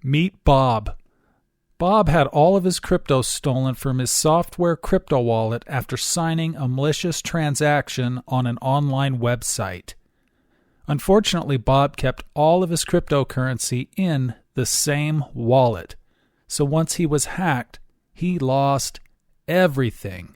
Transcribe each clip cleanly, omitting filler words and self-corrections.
Meet Bob. Bob had all of his crypto stolen from his software crypto wallet after signing a malicious transaction on an online website. Unfortunately, Bob kept all of his cryptocurrency in the same wallet. So once he was hacked, he lost everything.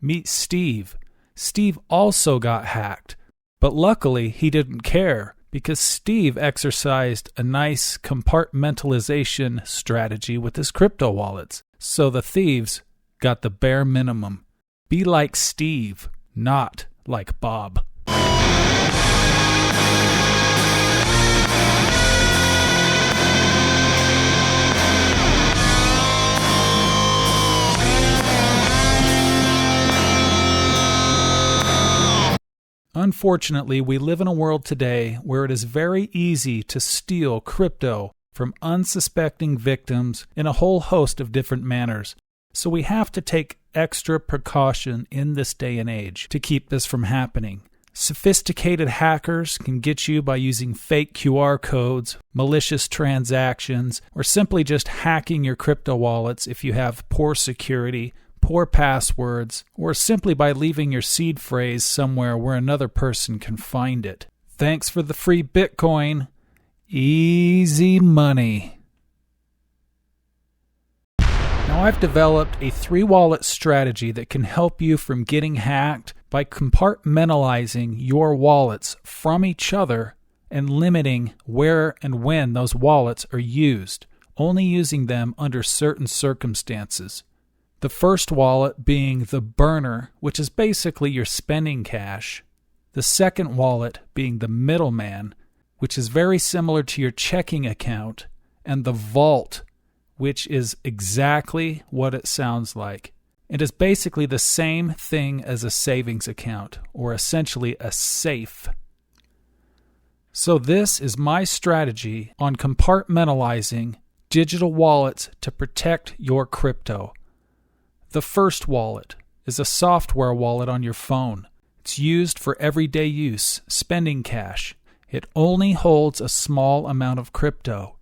Meet Steve. Steve also got hacked, but luckily he didn't care because Steve exercised a nice compartmentalization strategy with his crypto wallets. So the thieves got the bare minimum. Be like Steve, not like Bob. Unfortunately, we live in a world today where it is very easy to steal crypto from unsuspecting victims in a whole host of different manners. So we have to take extra precaution in this day and age to keep this from happening. Sophisticated hackers can get you by using fake QR codes, malicious transactions, or simply just hacking your crypto wallets if you have poor security, poor passwords, or simply by leaving your seed phrase somewhere where another person can find it. Thanks for the free Bitcoin. Easy money. Now I've developed a 3-wallet strategy that can help you from getting hacked by compartmentalizing your wallets from each other and limiting where and when those wallets are used, only using them under certain circumstances. The first wallet being the burner, which is basically your spending cash. The second wallet being the middleman, which is very similar to your checking account. And the vault, which is exactly what it sounds like. It is basically the same thing as a savings account, or essentially a safe. So this is my strategy on compartmentalizing digital wallets to protect your crypto. The first wallet is a software wallet on your phone. It's used for everyday use, spending cash. It only holds a small amount of crypto.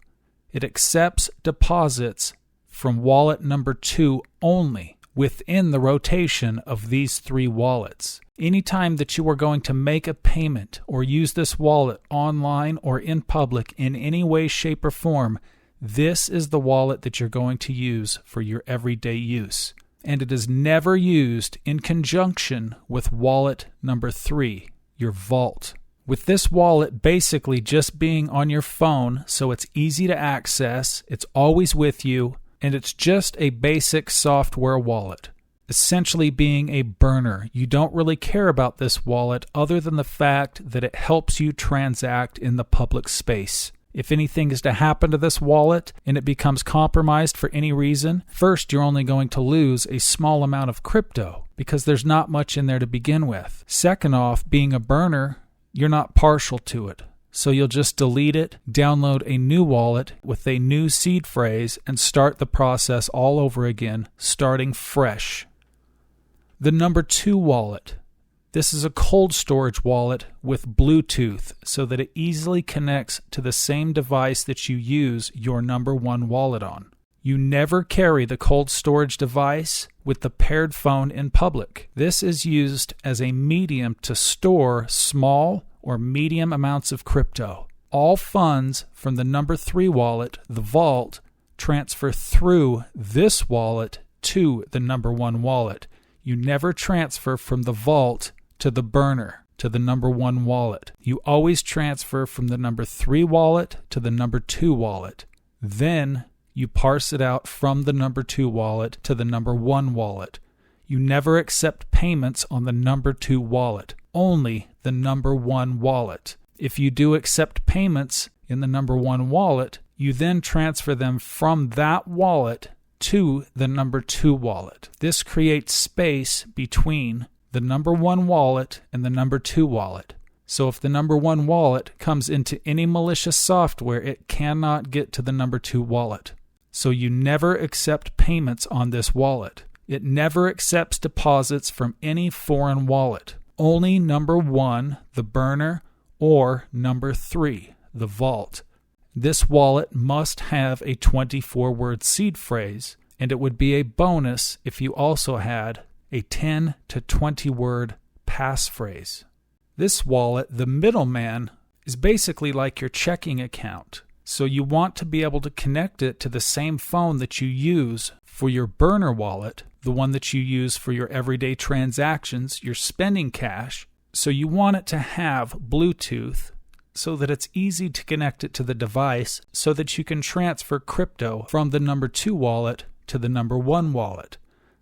It accepts deposits from wallet number 2 only within the rotation of these 3 wallets. Anytime that you are going to make a payment or use this wallet online or in public in any way, shape, or form, this is the wallet that you're going to use for your everyday use. And it is never used in conjunction with wallet number 3, your vault. With this wallet basically just being on your phone, so it's easy to access, it's always with you, and it's just a basic software wallet. Essentially being a burner. You don't really care about this wallet other than the fact that it helps you transact in the public space. If anything is to happen to this wallet and it becomes compromised for any reason, first you're only going to lose a small amount of crypto because there's not much in there to begin with. Second off, being a burner, you're not partial to it. So you'll just delete it, download a new wallet with a new seed phrase, and start the process all over again, starting fresh. The number 2 wallet. This is a cold storage wallet with Bluetooth so that it easily connects to the same device that you use your number 1 wallet on. You never carry the cold storage device with the paired phone in public. This is used as a medium to store small or medium amounts of crypto. All funds from the number 3 wallet, the vault, transfer through this wallet to the number 1 wallet. You never transfer from the vault to the burner, to the number 1 wallet. You always transfer from the number 3 wallet to the number 2 wallet. Then you parse it out from the number 2 wallet to the number 1 wallet. You never accept payments on the number 2 wallet, only the number 1 wallet. If you do accept payments in the number 1 wallet, you then transfer them from that wallet to the number 2 wallet. This creates space between the number 1 wallet and the number 2 wallet. So if the number 1 wallet comes into any malicious software, it cannot get to the number 2 wallet. So you never accept payments on this wallet. It never accepts deposits from any foreign wallet. Only number 1, the burner, or number 3, the vault. this wallet must have a 24-word seed phrase, and it would be a bonus if you also had a 10 to 20-word passphrase. This wallet, the middleman, is basically like your checking account. So you want to be able to connect it to the same phone that you use for your burner wallet, the one that you use for your everyday transactions, your spending cash. So you want it to have Bluetooth so that it's easy to connect it to the device so that you can transfer crypto from the number 2 wallet to the number 1 wallet.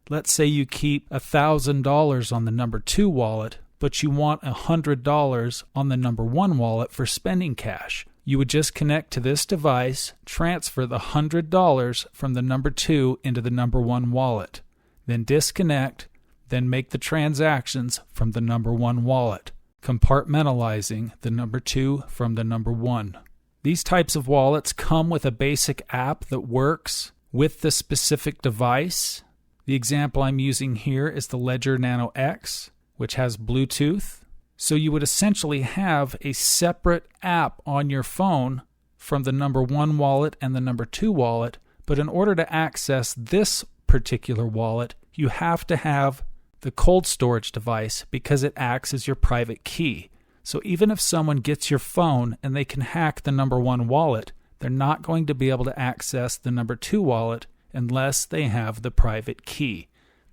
Let's say you keep $1,000 on the number 2 wallet, but you want $100 on the number 1 wallet for spending cash. You would just connect to this device, transfer the $100 from the number 2 into the number 1 wallet, then disconnect, then make the transactions from the number 1 wallet, compartmentalizing the number 2 from the number 1. These types of wallets come with a basic app that works with the specific device. The example I'm using here is the Ledger Nano X, which has Bluetooth. So you would essentially have a separate app on your phone from the number 1 wallet and the number 2 wallet, but in order to access this particular wallet, you have to have the cold storage device because it acts as your private key. So even if someone gets your phone and they can hack the number 1 wallet, they're not going to be able to access the number 2 wallet unless they have the private key.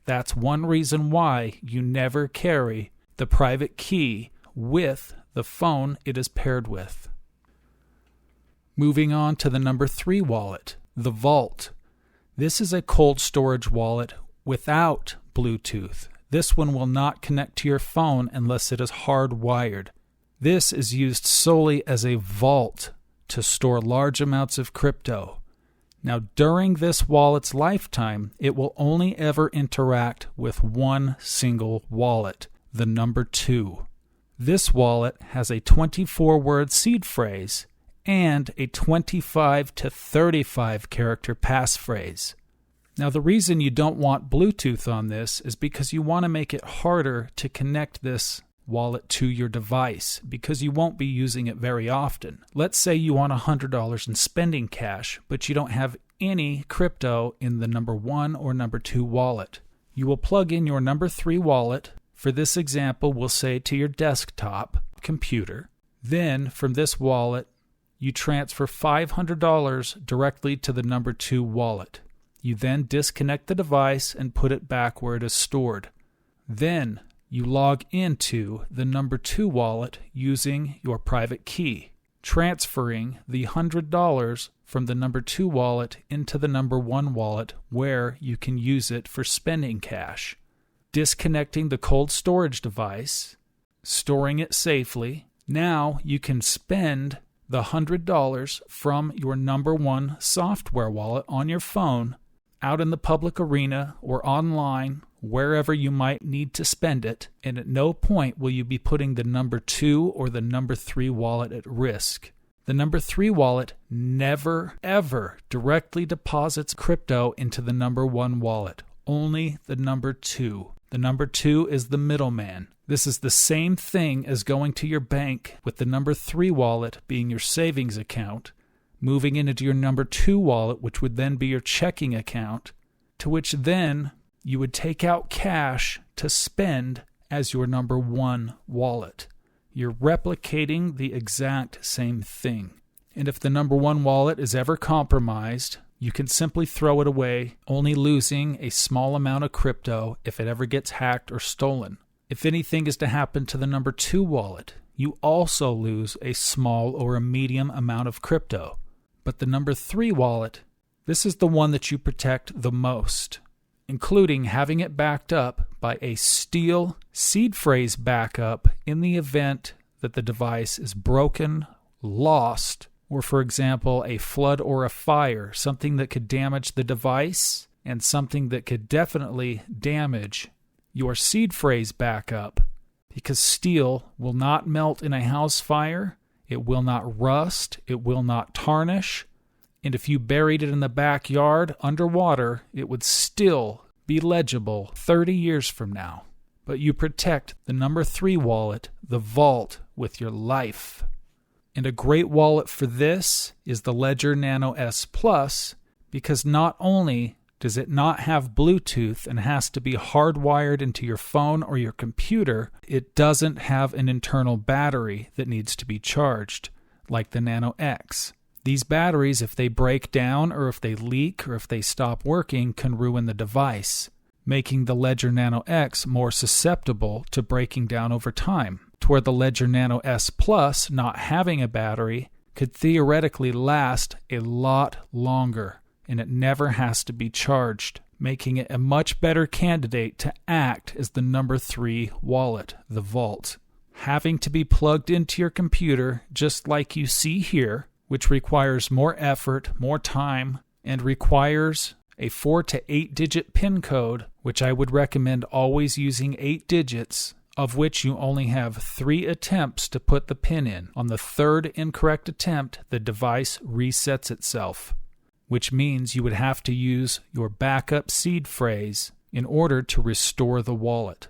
That's one reason why you never carry the private key with the phone it is paired with. Moving on to the number 3 wallet, the Vault. This is a cold storage wallet without Bluetooth. This one will not connect to your phone unless it is hardwired. This is used solely as a vault to store large amounts of crypto. Now, during this wallet's lifetime, it will only ever interact with one single wallet, the number 2. This wallet has a 24-word seed phrase and a 25 to 35 character passphrase. Now, the reason you don't want Bluetooth on this is because you want to make it harder to connect this wallet to your device because you won't be using it very often. Let's say you want $100 in spending cash, but you don't have any crypto in the number 1 or number 2 wallet. You will plug in your number 3 wallet. For this example, we'll say to your desktop computer. Then from this wallet, you transfer $500 directly to the number 2 wallet. You then disconnect the device and put it back where it is stored. Then you log into the number 2 wallet using your private key, transferring the $100 from the number 2 wallet into the number 1 wallet where you can use it for spending cash. Disconnecting the cold storage device, storing it safely. Now you can spend the $100 from your number 1 software wallet on your phone out in the public arena or online, wherever you might need to spend it, and at no point will you be putting the number 2 or the number 3 wallet at risk. The number 3 wallet never, ever directly deposits crypto into the number 1 wallet. Only the number 2. The number 2 is the middleman. This is the same thing as going to your bank with the number 3 wallet being your savings account, moving into your number 2 wallet, which would then be your checking account, to which then you would take out cash to spend as your number 1 wallet. You're replicating the exact same thing. And if the number 1 wallet is ever compromised, you can simply throw it away, only losing a small amount of crypto if it ever gets hacked or stolen. If anything is to happen to the number 2 wallet, you also lose a small or a medium amount of crypto. But the number 3 wallet, this is the one that you protect the most, including having it backed up by a steel seed phrase backup in the event that the device is broken, lost, or for example, a flood or a fire, something that could damage the device and something that could definitely damage your seed phrase backup, because steel will not melt in a house fire, it will not rust, it will not tarnish, and if you buried it in the backyard underwater, it would still be legible 30 years from now. But you protect the number 3 wallet, the vault, with your life. And a great wallet for this is the Ledger Nano S Plus, because not only does it not have Bluetooth and has to be hardwired into your phone or your computer, it doesn't have an internal battery that needs to be charged, like the Nano X. These batteries, if they break down or if they leak or if they stop working, can ruin the device, making the Ledger Nano X more susceptible to breaking down over time, to where the Ledger Nano S Plus, not having a battery, could theoretically last a lot longer, and it never has to be charged, making it a much better candidate to act as the number 3 wallet, the Vault. Having to be plugged into your computer, just like you see here, which requires more effort, more time, and requires a 4 to 8 digit PIN code, which I would recommend always using 8 digits, of which you only have 3 attempts to put the PIN in. On the 3rd incorrect attempt, the device resets itself, which means you would have to use your backup seed phrase in order to restore the wallet.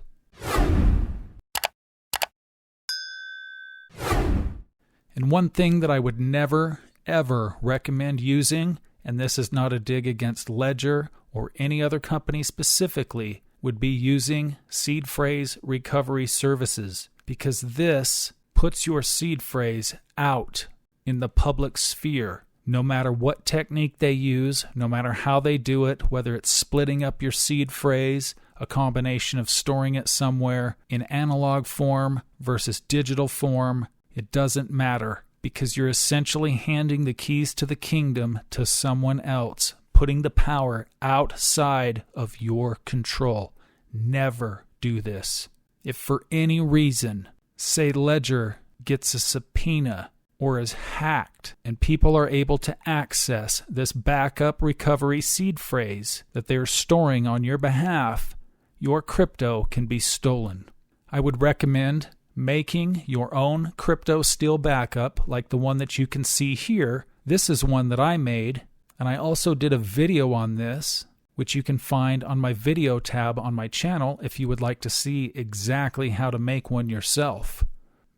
And one thing that I would never, ever recommend using, and this is not a dig against Ledger or any other company specifically, would be using seed phrase recovery services, because this puts your seed phrase out in the public sphere. No matter what technique they use, no matter how they do it, whether it's splitting up your seed phrase, a combination of storing it somewhere in analog form versus digital form, it doesn't matter, because you're essentially handing the keys to the kingdom to someone else, putting the power outside of your control. Never do this. If for any reason, say Ledger gets a subpoena or is hacked, and people are able to access this backup recovery seed phrase that they're storing on your behalf, your crypto can be stolen. I would recommend making your own crypto steel backup like the one that you can see here. This is one that I made, and I also did a video on this, which you can find on my video tab on my channel if you would like to see exactly how to make one yourself.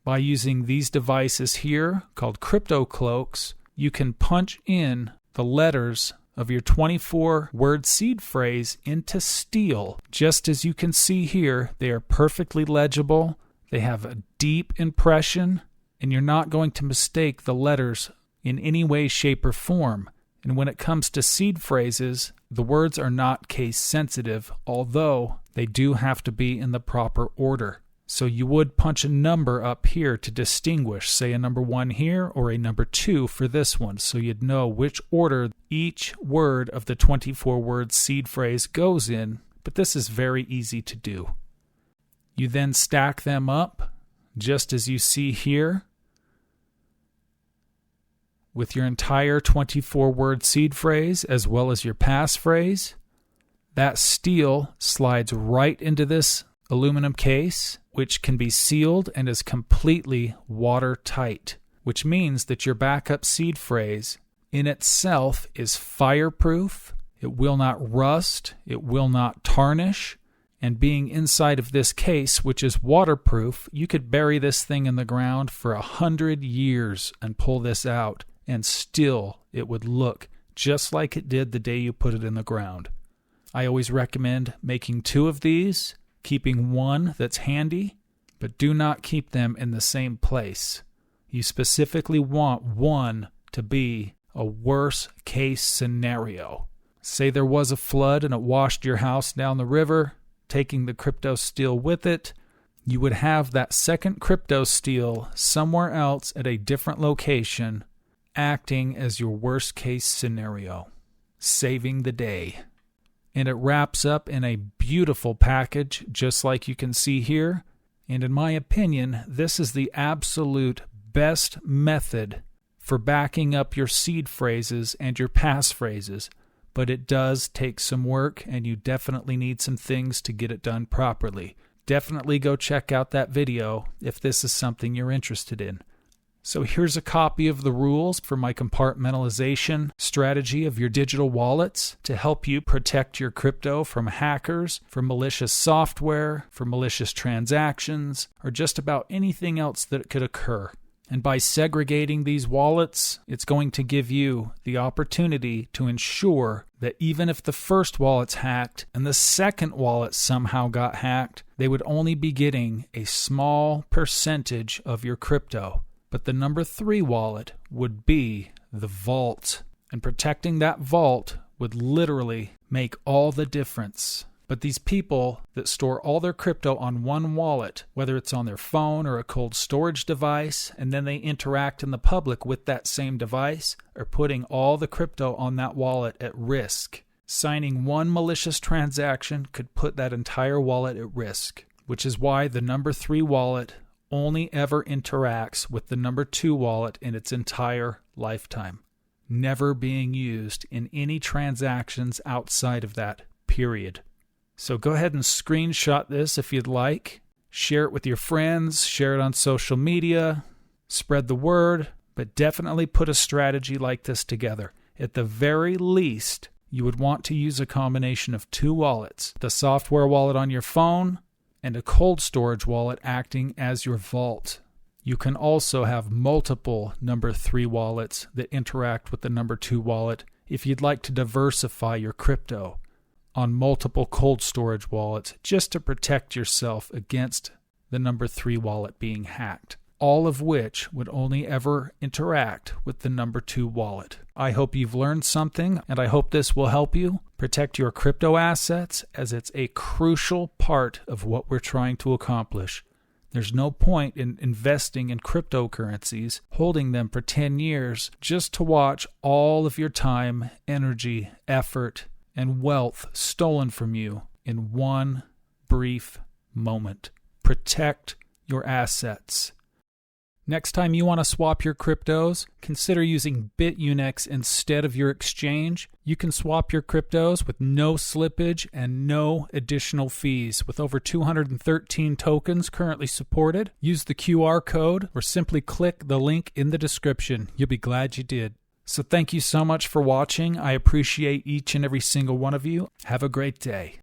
By using these devices here, called crypto cloaks, you can punch in the letters of your 24-word seed phrase into steel. Just as you can see here, they are perfectly legible, they have a deep impression, and you're not going to mistake the letters in any way, shape, or form. And when it comes to seed phrases, the words are not case sensitive, although they do have to be in the proper order. So you would punch a number up here to distinguish, say a number 1 here or a number 2 for this one, so you'd know which order each word of the 24-word seed phrase goes in, but this is very easy to do. You then stack them up, just as you see here, with your entire 24-word seed phrase as well as your passphrase. That steel slides right into this aluminum case, which can be sealed and is completely watertight, which means that your backup seed phrase in itself is fireproof, it will not rust, it will not tarnish, and being inside of this case, which is waterproof, you could bury this thing in the ground for 100 years and pull this out, and still it would look just like it did the day you put it in the ground. I always recommend making 2 of these, keeping one that's handy, but do not keep them in the same place. You specifically want one to be a worst case scenario. Say there was a flood and it washed your house down the river, taking the crypto steel with it. You would have that second crypto steel somewhere else at a different location, acting as your worst case scenario, saving the day. And it wraps up in a beautiful package, just like you can see here. And in my opinion, this is the absolute best method for backing up your seed phrases and your passphrases. But it does take some work, and you definitely need some things to get it done properly. Definitely go check out that video if this is something you're interested in. So here's a copy of the rules for my compartmentalization strategy of your digital wallets to help you protect your crypto from hackers, from malicious software, from malicious transactions, or just about anything else that could occur. And by segregating these wallets, it's going to give you the opportunity to ensure that even if the first wallet's hacked and the second wallet somehow got hacked, they would only be getting a small percentage of your crypto. But the number 3 wallet would be the vault. And protecting that vault would literally make all the difference. But these people that store all their crypto on one wallet, whether it's on their phone or a cold storage device, and then they interact in the public with that same device, are putting all the crypto on that wallet at risk. Signing one malicious transaction could put that entire wallet at risk, which is why the number 3 wallet only ever interacts with the number 2 wallet in its entire lifetime, never being used in any transactions outside of that period. So go ahead and screenshot this if you'd like. Share it with your friends, share it on social media, spread the word, but definitely put a strategy like this together. At the very least, you would want to use a combination of 2 wallets, the software wallet on your phone and a cold storage wallet acting as your vault. You can also have multiple number 3 wallets that interact with the number 2 wallet if you'd like to diversify your crypto on multiple cold storage wallets just to protect yourself against the number 3 wallet being hacked, all of which would only ever interact with the number 2 wallet. I hope you've learned something, and I hope this will help you protect your crypto assets, as it's a crucial part of what we're trying to accomplish. There's no point in investing in cryptocurrencies, holding them for 10 years, just to watch all of your time, energy, effort, and wealth stolen from you in one brief moment. Protect your assets. Next time you want to swap your cryptos, consider using BitUnix instead of your exchange. You can swap your cryptos with no slippage and no additional fees. With over 213 tokens currently supported, use the QR code or simply click the link in the description. You'll be glad you did. So thank you so much for watching. I appreciate each and every single one of you. Have a great day.